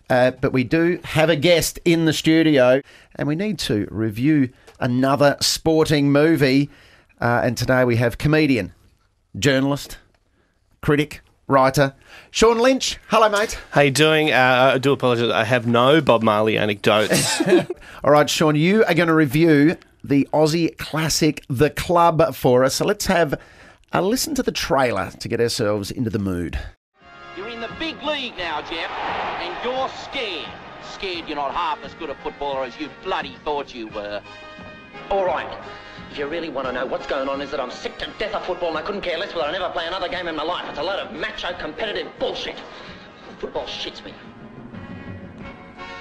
but we do have a guest in the studio, and we need to review another sporting movie. And today we have comedian, journalist, critic, writer, Sean Lynch. Hello, mate. How you doing? I do apologise. I have no Bob Marley anecdotes. All right, Sean, you are going to review the Aussie classic The Club for us. So let's have a listen to the trailer to get ourselves into the mood. You're in the big league now, Jeff, and you're scared. Scared you're not half as good a footballer as you bloody thought you were. All right. If you really want to know what's going on is that I'm sick to death of football and I couldn't care less whether I never play another game in my life. It's a load of macho, competitive bullshit. Football shits me.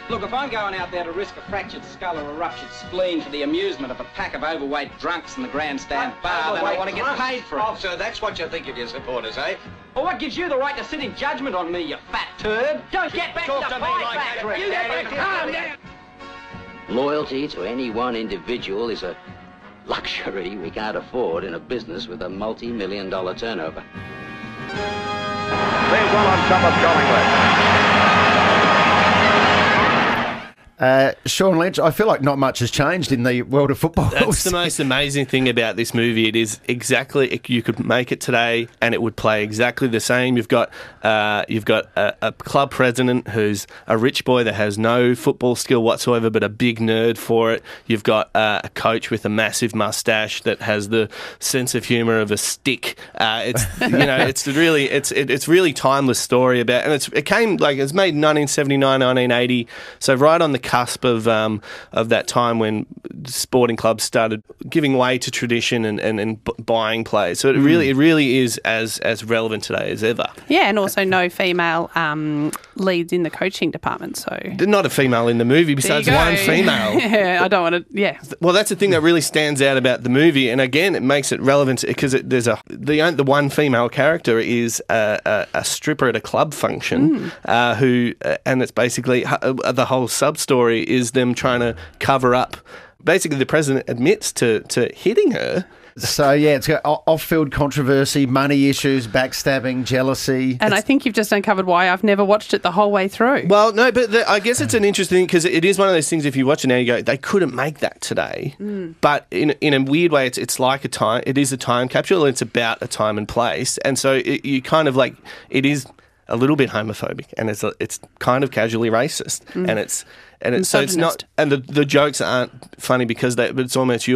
Look, if I'm going out there to risk a fractured skull or a ruptured spleen for the amusement of a pack of overweight drunks in the grandstand bar, then I want to get paid for it. Oh, so that's what you think of your supporters, eh? Well, what gives you the right to sit in judgment on me, you fat turd? Don't get back Talk to the to me fight like that, factory. You get back to calm down. Loyalty to any one individual is a luxury we can't afford in a business with a multi-million-dollar turnover. There's one on top of Collingwood. Sean Lynch, I feel like not much has changed in the world of football. That's the most amazing thing about this movie. It is exactly, you could make it today and it would play exactly the same. You've got a club president who's a rich boy that has no football skill whatsoever, but a big nerd for it. You've got a coach with a massive mustache that has the sense of humour of a stick. It's really timeless story about, and it's made in 1979, 1980, so right on the cusp of that time when sporting clubs started giving way to tradition and buying players. So it really is as relevant today as ever. Yeah, and also no female leads in the coaching department. So there's not a female in the movie besides one female. Yeah, I don't want to. Yeah. Well, that's the thing that really stands out about the movie, and again, it makes it relevant because the one female character is a stripper at a club function and it's basically the whole sub-story is them trying to cover up. Basically, the president admits to hitting her. So, yeah, it's got off-field controversy, money issues, backstabbing, jealousy. And I think you've just uncovered why I've never watched it the whole way through. Well, no, but I guess it's an interesting thing because it is one of those things, if you watch it now, you go, they couldn't make that today. But in a weird way, it's like it is a time capsule. It's about a time and place. And so you kind of like, it is a little bit homophobic and it's kind of casually racist. And so it's not, and the jokes aren't funny because but it's almost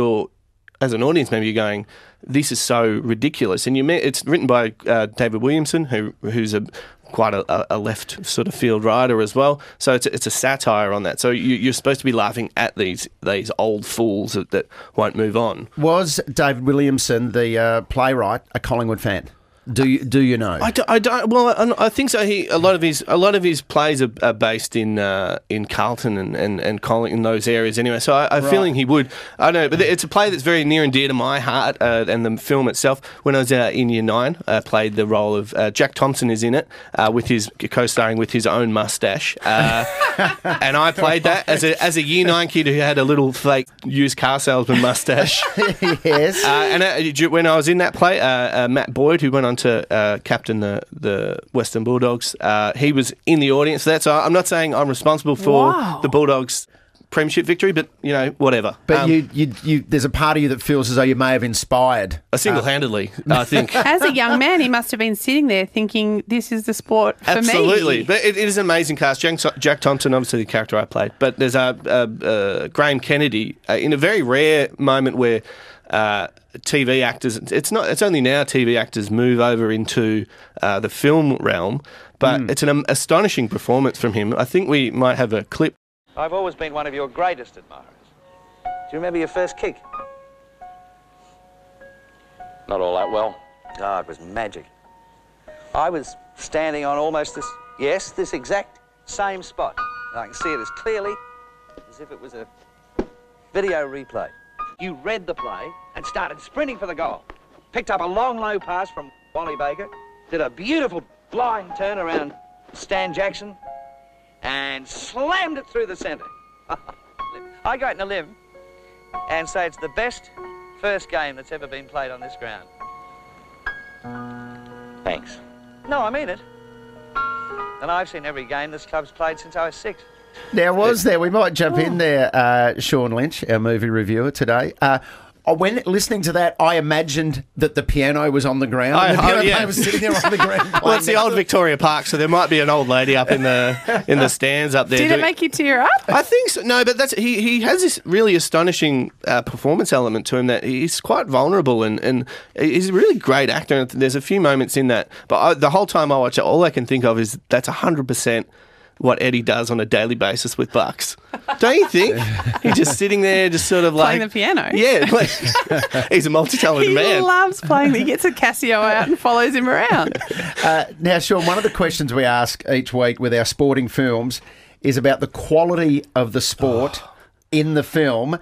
as an audience, maybe you're going, this is so ridiculous. And it's written by David Williamson, who's quite a left sort of field writer as well. So it's a satire on that. So you're supposed to be laughing at these old fools that won't move on. Was David Williamson, the playwright, a Collingwood fan? Do you know? I don't. Well, I think so. A lot of his plays are based in Carlton and Collingwood, in those areas anyway. So I'm feeling he would. I don't know, but it's a play that's very near and dear to my heart. And the film itself. When I was in Year 9, I played the role of Jack Thompson is in it with his co-starring with his own mustache, and I played that as a Year 9 kid who had a little fake used car salesman mustache. Yes. And when I was in that play, Matt Boyd, who went on to captain the Western Bulldogs. He was in the audience for that, so I'm not saying I'm responsible for the Bulldogs' premiership victory, but, whatever. But there's a part of you that feels as though you may have inspired. Single-handedly, I think. As a young man, he must have been sitting there thinking, this is the sport for me. Absolutely. But it is an amazing cast. Jack Thompson, obviously the character I played, but there's Graham Kennedy, in a very rare moment where TV actors, it's only now TV actors move over into the film realm, but it's an astonishing performance from him. I think we might have a clip. I've always been one of your greatest admirers. Do you remember your first kick? Not all that well. Oh, it was magic. I was standing on almost this exact same spot. I can see it as clearly as if it was a video replay. You read the play and started sprinting for the goal. Picked up a long, low pass from Wally Baker, did a beautiful blind turn around Stan Jackson, and slammed it through the centre. I go out on a limb and say it's the best first game that's ever been played on this ground. Thanks. No, I mean it. And I've seen every game this club's played since I was 6. Now, we might jump in there, Sean Lynch, our movie reviewer today. When listening to that, I imagined that the piano was on the ground. The piano player was sitting there on the ground. Well, it's the old Victoria Park, so there might be an old lady up in the stands up there. Did it make you tear up? I think so. No, but he has this really astonishing performance element to him that he's quite vulnerable and he's a really great actor. And there's a few moments in that, but the whole time I watch it, all I can think of is that's 100% what Eddie does on a daily basis with Bucks. Don't you think? He's just sitting there, just sort of Playing the piano. Yeah, he's a multi-talented man. He loves playing. He gets a Casio out and follows him around. Now, Sean, one of the questions we ask each week with our sporting films is about the quality of the sport in the film.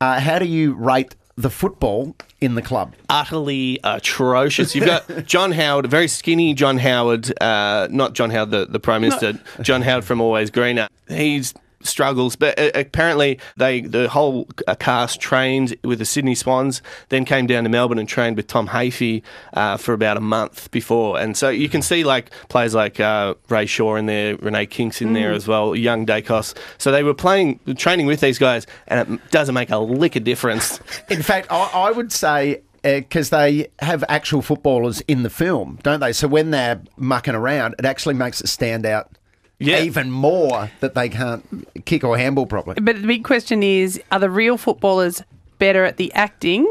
How do you rate the football in the club? Utterly atrocious. You've got John Howard, a very skinny John Howard, not John Howard, the Prime Minister, John Howard from Always Greener. He's struggles, but apparently the whole cast trained with the Sydney Swans, then came down to Melbourne and trained with Tom Hafey for about a month before. And so you can see players like Ray Shaw in there, Renee Kinks in there as well, young Dacos. So they were training with these guys, and it doesn't make a lick of difference. In fact, I would say, because they have actual footballers in the film, don't they? So when they're mucking around, it actually makes it stand out even more that they can't kick or handball properly. But the big question is, are the real footballers better at the acting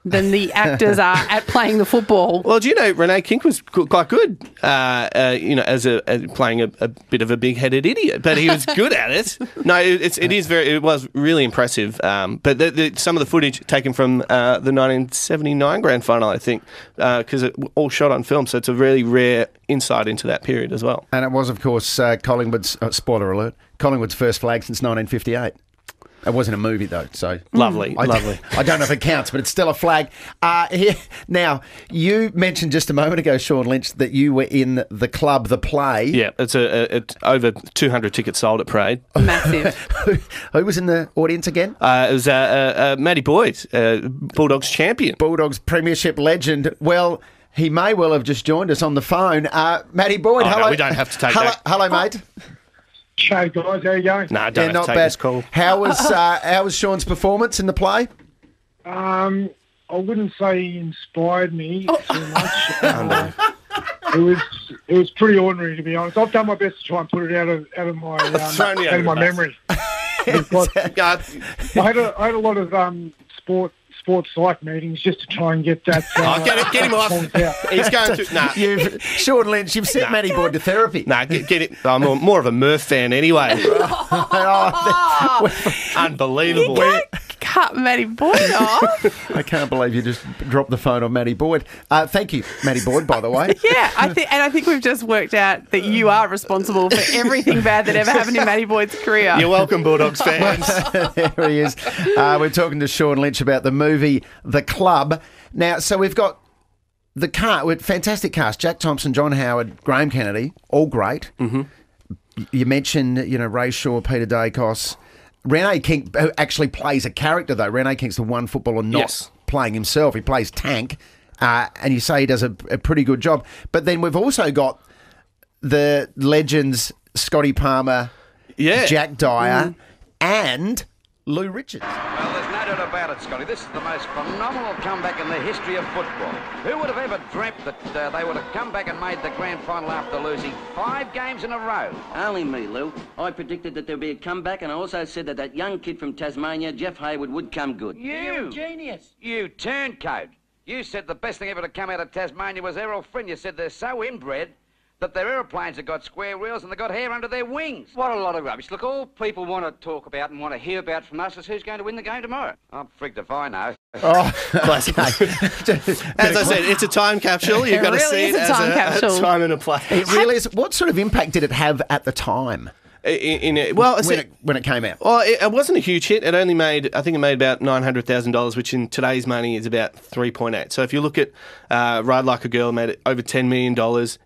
than the actors are at playing the football? Well, do you know Renee Kink was quite good, as playing a bit of a big-headed idiot, but he was good at it. No, it was really impressive. But some of the footage taken from the 1979 grand final, I think, because it all shot on film, so it's a really rare insight into that period as well. And it was, of course, Collingwood's spoiler alert, Collingwood's first flag since 1958. It wasn't a movie, though, so... Lovely. I don't know if it counts, but it's still a flag. Now, you mentioned just a moment ago, Sean Lynch, that you were in the club, The Play. Yeah, it's over 200 tickets sold at Parade. Massive. Who was in the audience again? It was Matty Boyd, Bulldogs champion. Bulldogs premiership legend. Well, he may well have just joined us on the phone. Matty Boyd, hello. No, we don't have to take that. Hello, mate. Hey guys, how you going? No, don't not take bad. this call. How was Sean's performance in the play? I wouldn't say he inspired me too much. It was pretty ordinary, to be honest. I've done my best to try and put it out of my memory. I had a lot of sports psych meetings just to try and get that. Get him off. He's going to. Sean Lynch, you've sent Matty Boyd to therapy. Get it. I'm more of a Murph fan anyway. Unbelievable. You can't cut Matty Boyd off. I can't believe you just dropped the phone on Matty Boyd. Thank you, Matty Boyd, by the way. Yeah, I think we've just worked out that you are responsible for everything bad that ever happened in Matty Boyd's career. You're welcome, Bulldogs fans. There he is. We're talking to Sean Lynch about the movie The Club. Now, so we've got the fantastic cast: Jack Thompson, John Howard, Graham Kennedy, all great. Mm-hmm. You mentioned, Ray Shaw, Peter Dacos, Renee Kink, who actually plays a character though. Renee Kink's the one footballer not playing himself. He plays Tank, and you say he does a pretty good job. But then we've also got the legends Scotty Palmer, Jack Dyer, and Lou Richards. Well, there's no doubt about it, Scotty. This is the most phenomenal comeback in the history of football. Who would have ever dreamt that they would have come back and made the grand final after losing 5 games in a row? Only me, Lou. I predicted that there'd be a comeback, and I also said that young kid from Tasmania, Jeff Hayward, would come good. You genius. You turncoat. You said the best thing ever to come out of Tasmania was Errol Flynn. You said they're so inbred that their aeroplanes have got square wheels and they've got hair under their wings. What a lot of rubbish. Look, all people want to talk about and want to hear about from us is who's going to win the game tomorrow. I'm frigged if I know. As I said, it's a time capsule. You've got to see it as a time and a place. It really is. What sort of impact did it have at the time? When it came out? Well, it wasn't a huge hit. It only made, I think it made about $900,000, which in today's money is about 3.8. So if you look at Ride Like a Girl, made over $10 million.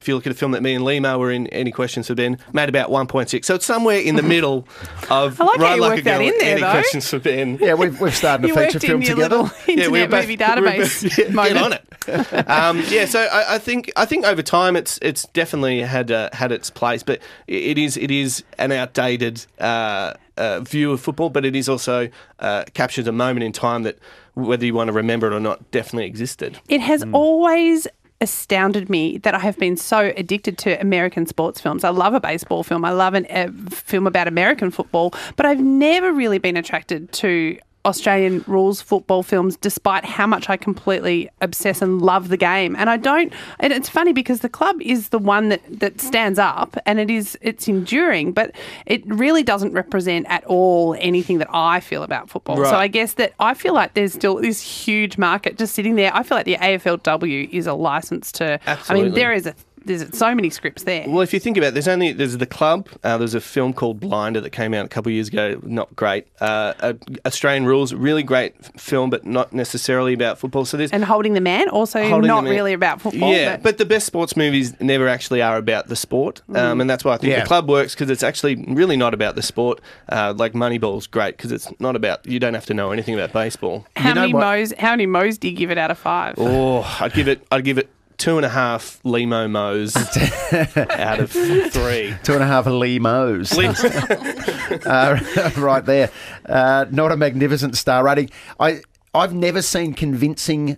If you look at a film that me and Lehmo were in, Any Questions for Ben, made about 1.6. So it's somewhere in the middle of Ride Like a Girl and Any Questions for Ben. Yeah, we've started a feature film together. Internet movie database. Get on it. So I think over time it's definitely had its place, but it is an outdated view of football, but it is also captures a moment in time that, whether you want to remember it or not, definitely existed. It has always astounded me that I have been so addicted to American sports films. I love a baseball film. I love a film about American football, but I've never really been attracted to Australian rules football films, despite how much I completely obsess and love the game. And it's funny because the club is the one that stands up, and it's enduring, but it really doesn't represent at all anything that I feel about football. Right. So I guess that I feel like there's still this huge market just sitting there. I feel like the AFLW is a license to. Absolutely. I mean, there's so many scripts there. Well, if you think about it, there's the club. There's a film called Blinder that came out a couple of years ago. Not great. Australian Rules, really great film, but not necessarily about football. So there's and Holding the Man, also not really about football. Yeah, but the best sports movies never actually are about the sport, and that's why I think the club works, because it's actually really not about the sport. Like Moneyball's great because it's not about. You don't have to know anything about baseball. How many mows do you give it out of 5? Oh, I'd give it 2.5 Lehmo mows out of 3. 2.5 Lehmos. Right there. Not a magnificent star rating. I've never seen convincing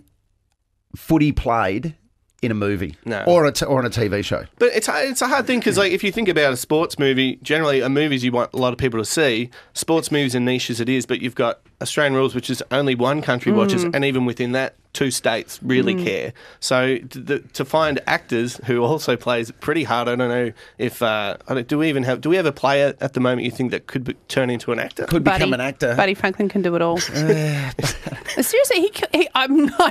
footy played in a movie or on a TV show. But it's a hard thing because, like, if you think about a sports movie, generally a movies you want a lot of people to see. Sports movies are niche as it is, but you've got Australian Rules, which is only one country watches, and even within that, 2 states really care. So to find actors who also plays pretty hard, I don't know if do we have a player at the moment you think that could turn into an actor? Could become an actor. Buddy Franklin can do it all. Seriously, I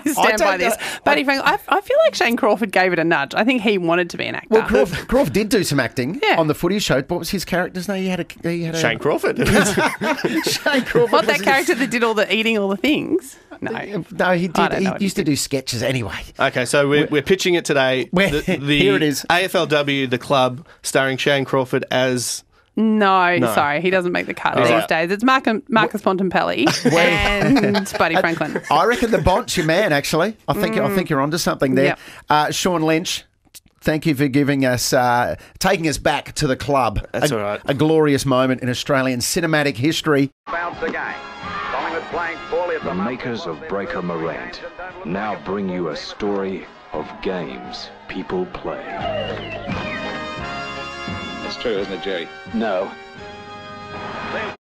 stand by this. Buddy Franklin. I feel like Shane Crawford gave it a nudge. I think he wanted to be an actor. Well, Crawford did do some acting on the footy show. What was his character's name? He had a Shane Crawford. Shane Crawford. What, that character that did all the eating all the things? No, he did. He used to do sketches anyway. Okay, so we're pitching it today. Here it is. AFLW, the club, starring Shane Crawford as... No, sorry, he doesn't make the cut these days. It's Marcus Bontempelli and Buddy Franklin. I reckon the Bont's your man, actually. I think you're onto something there. Yep. Sean Lynch, thank you for giving us, taking us back to the club. That's all right. A glorious moment in Australian cinematic history. Bounce again. Collingwood playing poorly at The makers of Breaker Morant now bring you a story of games people play. That's true, isn't it, Jerry? No.